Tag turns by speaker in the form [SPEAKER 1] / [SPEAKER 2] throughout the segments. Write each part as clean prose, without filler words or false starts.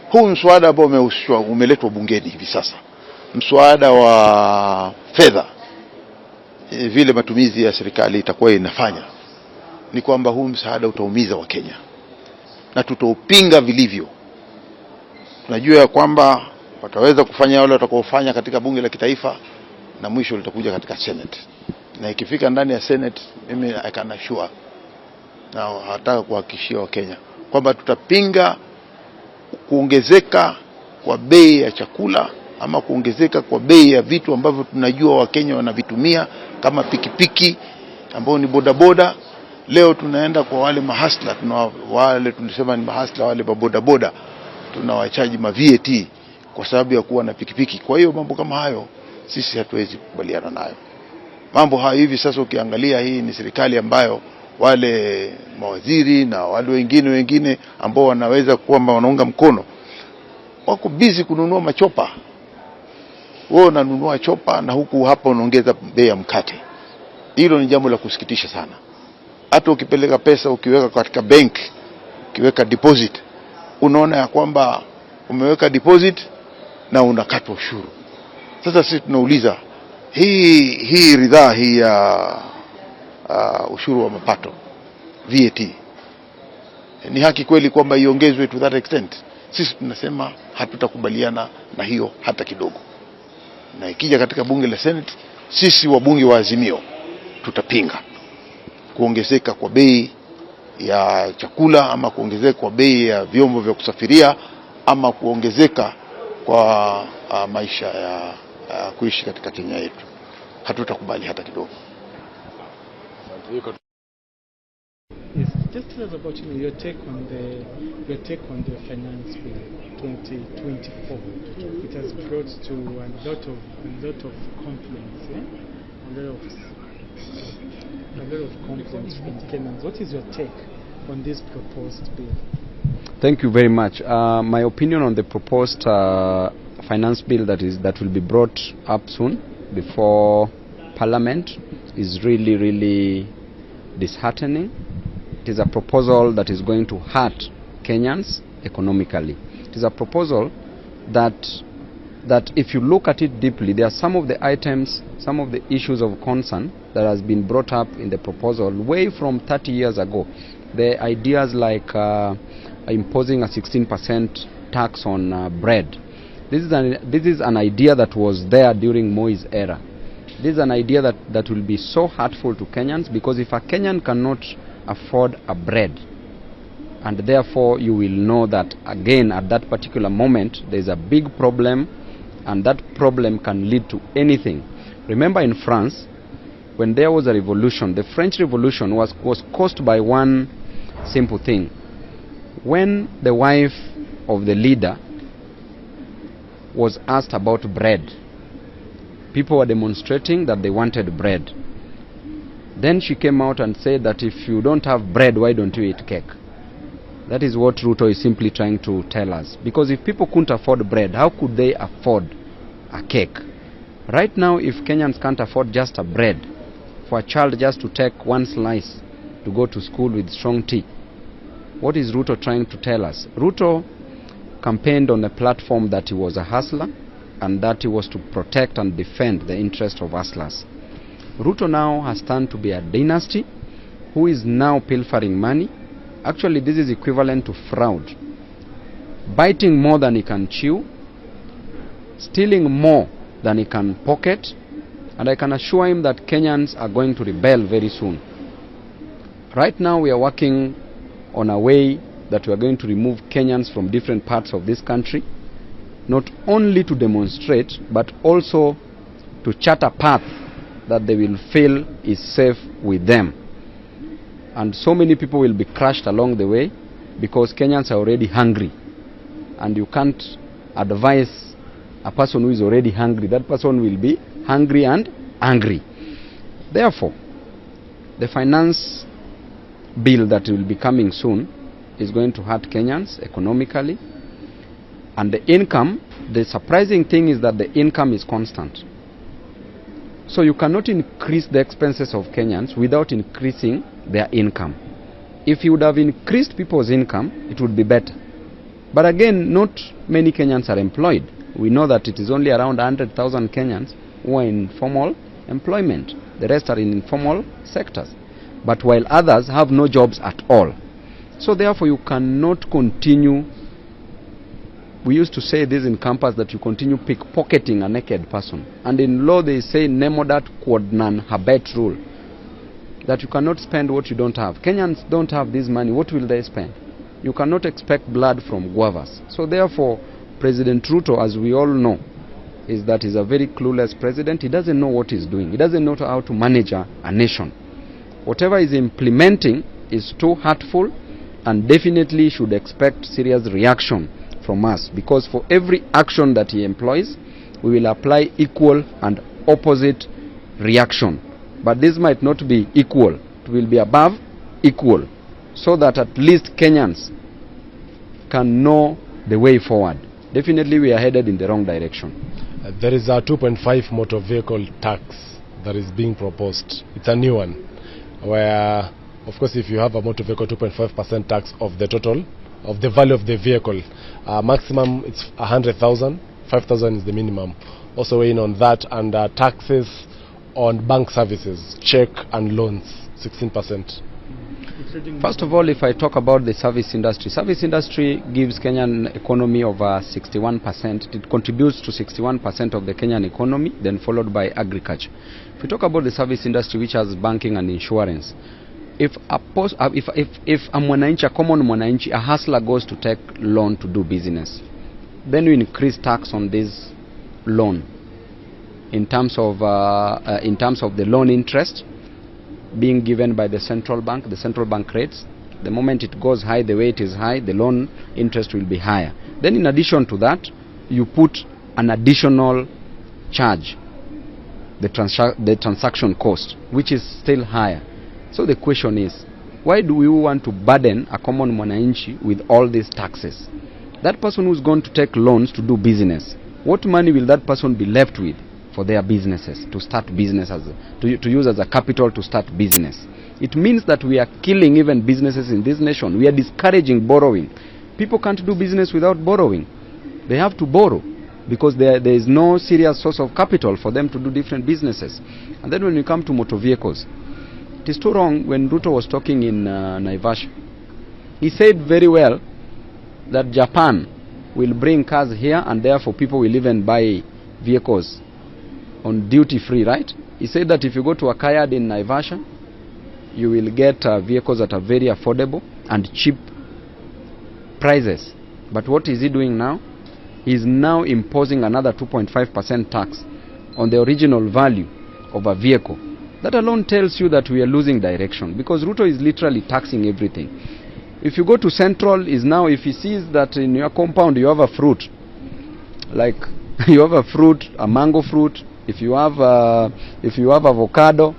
[SPEAKER 1] Huu mswada ambao umeletwa bungeni hivi sasa, mswada wa fedha, vile matumizi ya serikali itakuwa inafanya, ni kwamba huu mswada utaumiza wa Kenya na tutaupinga vilivyo. Tunajua ya kwamba wataweza kufanya wale watakaofanya katika bunge la kitaifa, na mwisho litakuja katika Senate, na ikifika ndani ya Senate, mimi I can assure na hataka kuhakikishia wa Kenya kwamba tutapinga kuongezeka kwa bei ya chakula ama kuongezeka kwa bei ya vitu ambavyo tunajua Wakenya wanavitumia kama pikipiki ambao ni bodaboda. Leo tunaenda kwa wale mahasla, wale tulisema ni mahasla, wale bodaboda tunawachaji ma VAT kwa sababu ya kuwa na pikipiki. Kwa hiyo mambo kama hayo sisi hatuwezi kukubaliana nayo. Mambo hayo hivi sasa ukiangalia, hii ni serikali ambayo wale mawaziri na wale wengine ambao wanaweza kwamba wanaunga mkono wako busy kununua machopa. Wao wananunua chopa na huku hapa unaongeza bei ya mkate. Hilo ni jambo la kusikitisha sana. Hata ukipeleka pesa ukiweka katika bank, ukiweka deposit, unaona ya kwamba umeweka deposit na unakatwa ushuru. Sasa sisi tunauliza, hii ridhaa hii ya ushuru wa mapato VAT ni haki kweli kwamba iongezwe to that extent? Sisi tunasema hatutakubaliana na hiyo hata kidogo. Na ikija katika bunge la Senate, sisi wabunge wa Azimio tutapinga kuongezeka kwa bei ya chakula ama kuongezeka kwa bei ya vyombo vya kusafiria ama kuongezeka kwa maisha ya kuishi katika Kenya yetu. Hatutakubali hata kidogo.
[SPEAKER 2] Yes, just tell us about your take on the finance bill 2024. It has brought to a lot of complaints, a lot of complaints from Kenyans. What is your take on this proposed bill?
[SPEAKER 3] Thank you very much. My opinion on the proposed finance bill that will be brought up soon before Parliament is really disheartening. It is a proposal that is going to hurt Kenyans economically. It is a proposal that if you look at it deeply, there are some of the items, some of the issues of concern that has been brought up in the proposal way from 30 years ago. The ideas like imposing a 16% tax on bread. This is an idea that was there during Moi's era. This is an idea that will be so hurtful to Kenyans, because if a Kenyan cannot afford a bread, and therefore you will know that again at that particular moment there is a big problem, and that problem can lead to anything. Remember in France, when there was a revolution, the French Revolution was caused by one simple thing. When the wife of the leader was asked about bread, people were demonstrating that they wanted bread. Then she came out and said that if you don't have bread, why don't you eat cake? That is what Ruto is simply trying to tell us. Because if people couldn't afford bread, how could they afford a cake? Right now, if Kenyans can't afford just a bread, for a child just to take one slice to go to school with strong tea, what is Ruto trying to tell us? Ruto campaigned on a platform that he was a hustler and that he was to protect and defend the interest of hustlers. Ruto now has turned to be a dynasty who is now pilfering money. Actually, this is equivalent to fraud. Biting more than he can chew, stealing more than he can pocket, and I can assure him that Kenyans are going to rebel very soon. Right now we are working on a way that we are going to remove Kenyans from different parts of this country, not only to demonstrate, but also to chart a path that they will feel is safe with them. And so many people will be crushed along the way because Kenyans are already hungry. And you can't advise a person who is already hungry. That person will be hungry and angry. Therefore, the finance bill that will be coming soon is going to hurt Kenyans economically. And the income, the surprising thing is that the income is constant. So you cannot increase the expenses of Kenyans without increasing their income. If he would have increased people's income, it would be better. But again, not many Kenyans are employed. We know that it is only around 100,000 Kenyans who are in formal employment. The rest are in informal sectors. But while others have no jobs at all. So therefore you cannot continue. We used to say this in campus, that you continue pickpocketing a naked person. And in law they say nemo dat quod non habet rule. That you cannot spend what you don't have. Kenyans don't have this money. What will they spend? You cannot expect blood from guavas. So therefore, President Ruto, as we all know, is that he's a very clueless president. He doesn't know what he's doing. He doesn't know how to manage a nation. Whatever he's implementing is too hurtful, and definitely should expect serious reaction from us, because for every action that he employs, we will apply equal and opposite reaction. But this might not be equal. It will be above equal, so that at least Kenyans can know the way forward. Definitely we are headed in the wrong direction.
[SPEAKER 4] There is a 2.5 motor vehicle tax that is being proposed. It's a new one, where, of course, if you have a motor vehicle, 2.5% tax of the total, of the value of the vehicle. Maximum, it's 100,000. 5,000 is the minimum. Also weighing on that, and taxes on bank services, check and loans, 16%.
[SPEAKER 3] First of all, if I talk about the service industry gives Kenyan economy over 61%. It contributes to 61% of the Kenyan economy, then followed by agriculture. If we talk about the service industry, which has banking and insurance, if a mwananchi, a common mwananchi, a hustler goes to take loan to do business, then we increase tax on this loan in terms of the loan interest being given by the central bank rates. The moment it goes high, the way it is high, the loan interest will be higher. Then in addition to that, you put an additional charge, the transaction cost, which is still higher. So the question is, why do we want to burden a common mwananchi with all these taxes? That person who's going to take loans to do business, what money will that person be left with for their businesses, to start business, to use as a capital to start business? It means that we are killing even businesses in this nation. We are discouraging borrowing. People can't do business without borrowing. They have to borrow, because there is no serious source of capital for them to do different businesses. And then when we come to motor vehicles, it is too wrong. When Ruto was talking in Naivasha, he said very well that Japan will bring cars here, and therefore people will even buy vehicles on duty free, right? He said that if you go to a car yard in Naivasha, you will get vehicles that are very affordable and cheap prices. But what is he doing now? He is now imposing another 2.5% tax on the original value of a vehicle. That alone tells you that we are losing direction, because Ruto is literally taxing everything. If you go to Central, is now, if he sees that in your compound you have a fruit, like you have a fruit, a mango fruit, if you have avocado,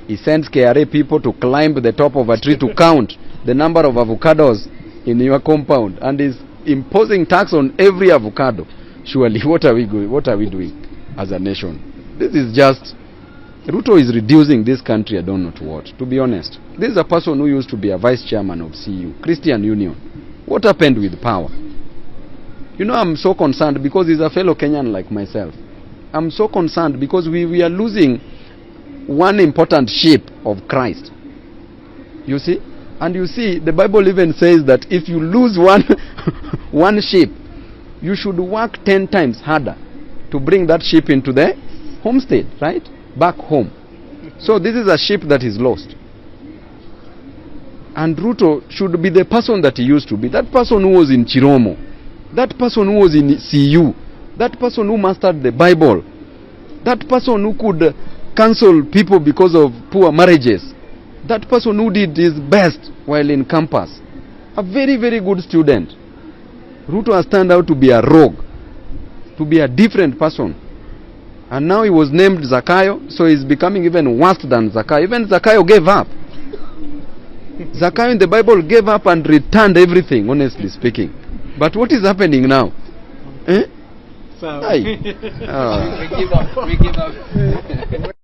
[SPEAKER 3] he sends KRA people to climb the top of a tree to count the number of avocados in your compound, and is imposing tax on every avocado. Surely, what are we doing as a nation? This is just, Ruto is reducing this country, I don't know to what, to be honest. This is a person who used to be a vice chairman of CU, Christian Union. What happened with power? You know, I'm so concerned, because he's a fellow Kenyan like myself. I'm so concerned because we are losing one important sheep of Christ. You see? And you see, the Bible even says that if you lose one sheep, you should work 10 times harder to bring that sheep into the homestead, right? Back home. So this is a sheep that is lost. And Ruto should be the person that he used to be. That person who was in Chiromo. That person who was in CU. That person who mastered the Bible. That person who could cancel people because of poor marriages. That person who did his best while in campus. A very, very good student. Ruto has turned out to be a rogue. To be a different person. And now he was named Zakayo, so he's becoming even worse than Zakayo. Even Zakayo gave up. Zakayo in the Bible gave up and returned everything, honestly speaking. But what is happening now?
[SPEAKER 2] So
[SPEAKER 3] we give up.